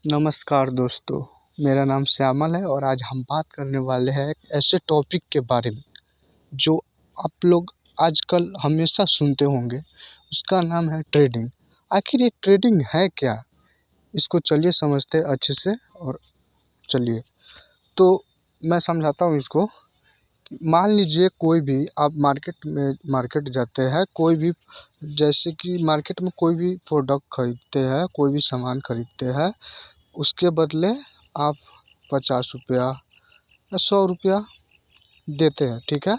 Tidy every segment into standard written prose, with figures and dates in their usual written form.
नमस्कार दोस्तों, मेरा नाम श्यामल है और आज हम बात करने वाले हैं एक ऐसे टॉपिक के बारे में जो आप लोग आजकल हमेशा सुनते होंगे। उसका नाम है ट्रेडिंग। आखिर ये ट्रेडिंग है क्या? इसको चलिए समझते हैं अच्छे से। और चलिए तो मैं समझाता हूँ इसको। मान लीजिए कोई भी आप मार्केट जाते हैं, कोई भी जैसे कि मार्केट में कोई भी प्रोडक्ट खरीदते हैं, कोई भी सामान खरीदते हैं, उसके बदले आप 50 रुपया या 100 रुपया देते हैं, ठीक है।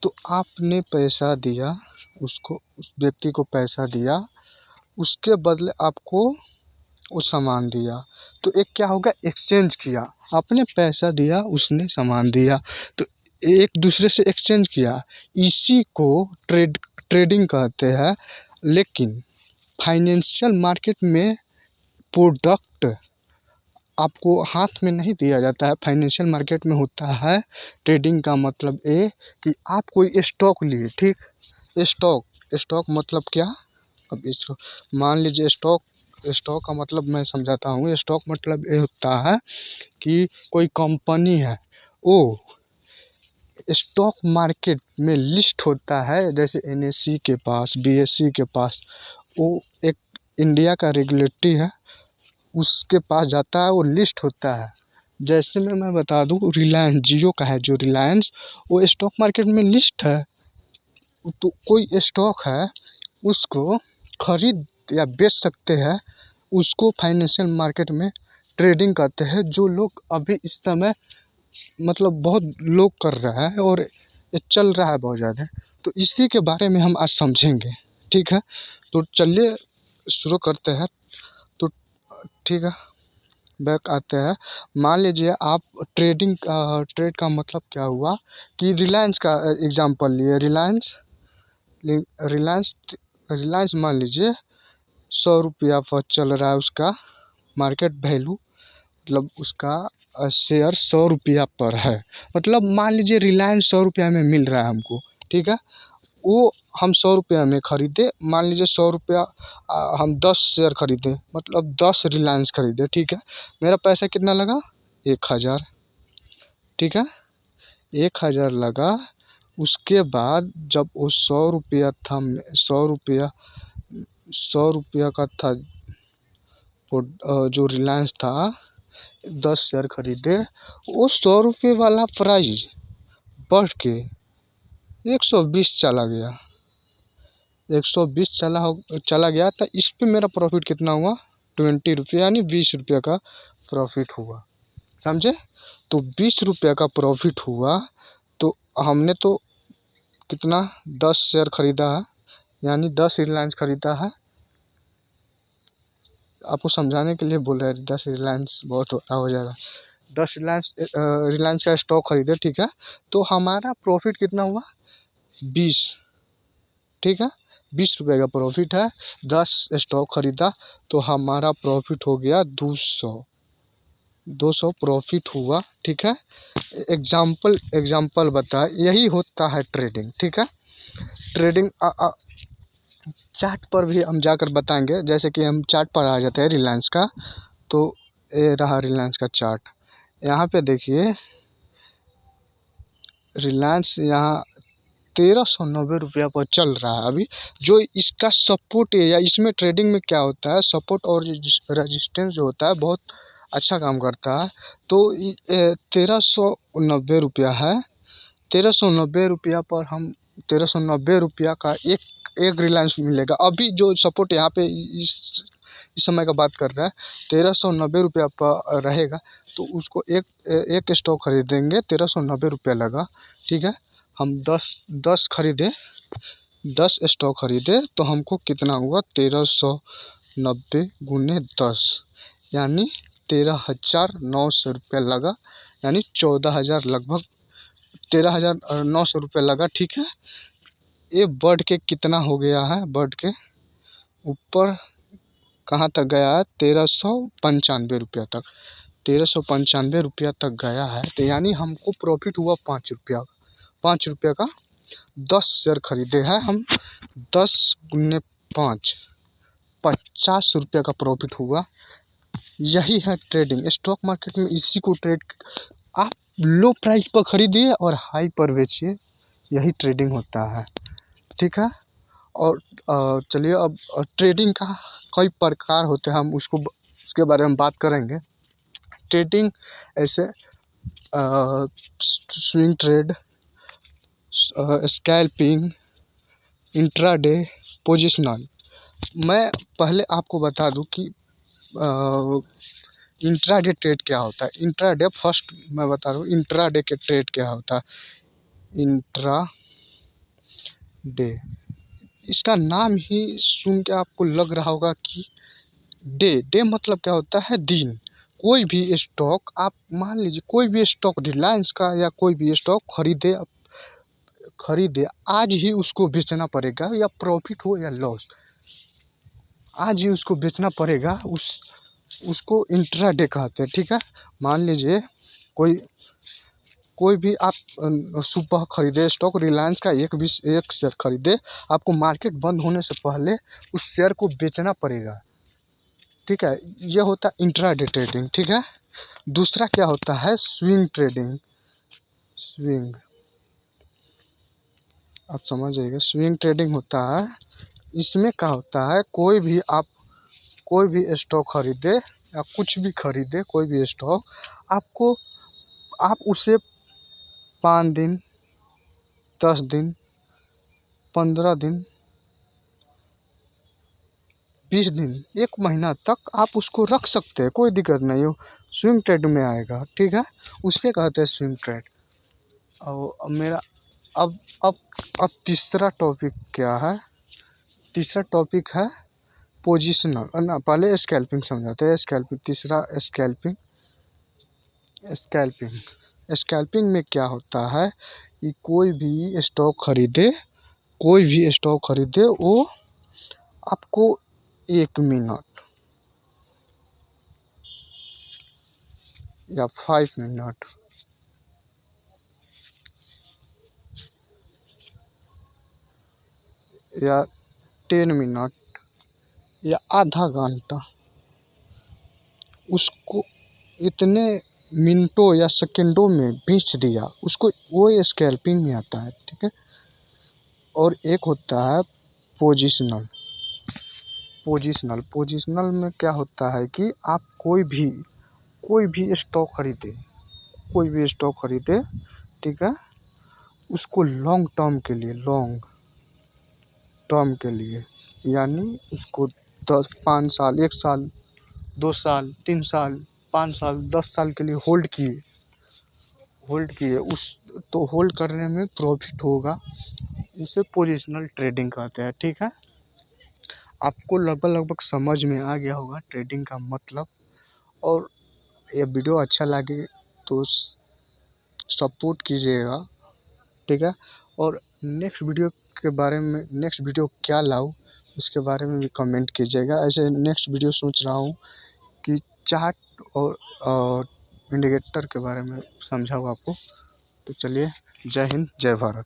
तो आपने पैसा दिया, उसको उस व्यक्ति को पैसा दिया, उसके बदले आपको वो सामान दिया। तो एक क्या होगा, एक्सचेंज किया। आपने पैसा दिया, उसने सामान दिया, तो एक दूसरे से एक्सचेंज किया। इसी को ट्रेडिंग कहते हैं। लेकिन फाइनेंशियल मार्केट में प्रोडक्ट आपको हाथ में नहीं दिया जाता है। फाइनेंशियल मार्केट में होता है ट्रेडिंग का मतलब ये कि आप कोई स्टॉक लिए, ठीक। स्टॉक मतलब क्या? अब इसको मान लीजिए स्टॉक का मतलब मैं समझाता हूँ। स्टॉक मतलब ये होता है कि कोई कंपनी है, वो स्टॉक मार्केट में लिस्ट होता है। जैसे NSE के पास, BSE के पास, वो एक इंडिया का रेगुलेटरी है, उसके पास जाता है, वो लिस्ट होता है। जैसे मैं बता दूँ, रिलायंस जियो का है, जो रिलायंस, वो स्टॉक मार्केट में लिस्ट है। तो कोई स्टॉक है, उसको खरीद या बेच सकते हैं, उसको फाइनेंशियल मार्केट में ट्रेडिंग कहते हैं। जो लोग अभी इस समय मतलब बहुत लोग कर रहा है और ये चल रहा है बहुत ज़्यादा। तो इसी के बारे में हम आज समझेंगे, ठीक है। तो चलिए शुरू करते हैं। तो ठीक है, बैक आते हैं। मान लीजिए आप ट्रेड का मतलब क्या हुआ कि रिलायंस का एग्जांपल लिए। रिलायंस रिलायंस मान लीजिए 100 रुपया पर चल रहा है, उसका मार्केट वैल्यू, मतलब उसका शेयर 100 रुपया पर है। मतलब मान लीजिए रिलायंस 100 रुपया में मिल रहा है हमको, ठीक है। वो हम 100 रुपया में खरीदे, मान लीजिए 100 रुपया, हम 10 शेयर खरीदे, मतलब 10 रिलायंस खरीदे, ठीक है। मेरा पैसा कितना लगा? 1000, ठीक है। 1000 लगा। उसके बाद जब वो 100 रुपया था, 100 रुपया का था, जो रिलायंस था, 10 शेयर खरीदे, वो 100 रुपये वाला प्राइस बढ़ के 120 चला गया। 120 चला गया, तो इस पे मेरा प्रॉफिट कितना हुआ? 20 रुपये, यानी 20 रुपये का प्रॉफिट हुआ, समझे। तो 20 रुपये का प्रॉफिट हुआ। तो हमने तो कितना, 10 शेयर खरीदा है, यानी 10 रिलायंस खरीदा है। आपको समझाने के लिए बोल रहे हैं, 10 रिलायंस बहुत हो जाएगा। 10 रिलायंस का स्टॉक खरीदे, ठीक है। तो हमारा प्रॉफिट कितना हुआ? 20, ठीक है। 20 रुपये का प्रॉफिट है। 10 स्टॉक खरीदा, तो हमारा प्रॉफिट हो गया 200 प्रॉफिट हुआ, ठीक है। एग्जाम्पल बता, यही होता है ट्रेडिंग, ठीक है। ट्रेडिंग चार्ट पर भी हम जाकर बताएंगे। जैसे कि हम चार्ट पर आ जाते हैं रिलायंस का। तो ये रहा रिलायंस का चार्ट। यहाँ पे देखिए, रिलायंस यहाँ 1390 रुपया पर चल रहा है अभी। जो इसका सपोर्ट या इसमें ट्रेडिंग में क्या होता है, सपोर्ट और रेजिस्टेंस जो होता है, बहुत अच्छा काम करता है। तो 1390 रुपया है। 1390 रुपया पर हम 1390 रुपया का एक रिलायंस मिलेगा। अभी जो सपोर्ट यहाँ पे इस समय का बात कर रहा है, 1390 रुपया पर रहेगा। तो उसको एक स्टॉक खरीदेंगे, 1390 रुपया लगा, ठीक है। हम 10 खरीदे, 10 स्टॉक खरीदे, तो हमको कितना हुआ? 1390 गुने 10, यानी 13,900 रुपया लगा, यानी 14,000 लगभग, 13,900 रुपया लगा, ठीक है। ये बढ़ के कितना हो गया है? बढ़ के ऊपर कहाँ तक गया है? 1395 रुपया तक, 1395 रुपया तक गया है। तो यानी हमको प्रॉफिट हुआ 5 रुपया। 5 रुपया का 10 शेयर खरीदे हैं हम, 10 गुने 5, 50 रुपया का प्रॉफिट हुआ। यही है ट्रेडिंग। स्टॉक मार्केट में इसी को ट्रेड, आप लो प्राइस पर खरीदिए और हाई पर बेचिए, यही ट्रेडिंग होता है। ठीक है। और चलिए अब ट्रेडिंग का कई प्रकार होते हैं, हम उसके बारे में बात करेंगे। ट्रेडिंग ऐसे swing trade, scalping, intraday, positional. मैं पहले आपको बता दूं कि इंट्राडे ट्रेड क्या होता है। इंट्राडे फर्स्ट मैं बता रहा हूँ, इंट्राडे के ट्रेड क्या होता है। इंट्राडे, इसका नाम ही सुन के आपको लग रहा होगा कि डे मतलब क्या होता है, दिन। कोई भी स्टॉक, आप मान लीजिए कोई भी स्टॉक रिलायंस का या कोई भी स्टॉक खरीदे, आज ही उसको बेचना पड़ेगा, या प्रॉफिट हो या लॉस, आज ही उसको बेचना पड़ेगा। उसको इंट्राडे कहते हैं। ठीक है। मान लीजिए कोई भी आप सुबह खरीदे स्टॉक रिलायंस का, एक शेयर खरीदे, आपको मार्केट बंद होने से पहले उस शेयर को बेचना पड़ेगा। ठीक है। ये होता है इंट्राडे ट्रेडिंग। ठीक है। दूसरा क्या होता है, स्विंग ट्रेडिंग। स्विंग, आप समझ जाइएगा, स्विंग ट्रेडिंग होता है। इसमें क्या होता है, कोई भी स्टॉक खरीदे या कुछ भी खरीदे, कोई भी स्टॉक, आप उसे 5 दिन, 10 दिन, 15 दिन, 20 दिन, 1 महीना तक आप उसको रख सकते हैं, कोई दिक्कत नहीं हो, स्विंग ट्रेड में आएगा। ठीक है। उसे कहते हैं स्विंग ट्रेड। और अब तीसरा टॉपिक क्या है, तीसरा टॉपिक है पोजिशनल ना। पहले स्कैल्पिंग समझाते हैं। स्कैल्पिंग, तीसरा स्कैल्पिंग। स्कैल्पिंग में क्या होता है कि कोई भी स्टॉक खरीदे, वो आपको 1 मिनट या 5 मिनट या 10 मिनट या आधा घंटा, उसको इतने मिनटों या सेकंडों में बेच दिया, उसको वो स्कैल्पिंग में आता है। ठीक है। और एक होता है पोजिशनल। पोजिशनल में क्या होता है कि आप कोई भी स्टॉक खरीदे, ठीक है, उसको लॉन्ग टर्म के लिए, यानी उसको 5 साल, 1 साल, 2 साल, 3 साल, 5 साल, 10 साल के लिए होल्ड किए उस, तो होल्ड करने में प्रॉफिट होगा, इसे पोजिशनल ट्रेडिंग कहते हैं। ठीक है। आपको लगभग समझ में आ गया होगा ट्रेडिंग का मतलब। और ये वीडियो अच्छा लगे तो सपोर्ट कीजिएगा। ठीक है। और नेक्स्ट वीडियो क्या लाऊं, उसके बारे में भी कमेंट कीजिएगा। ऐसे नेक्स्ट वीडियो सोच रहा हूँ कि चार्ट और इंडिकेटर के बारे में समझाऊँ आपको। तो चलिए, जय हिंद, जय भारत।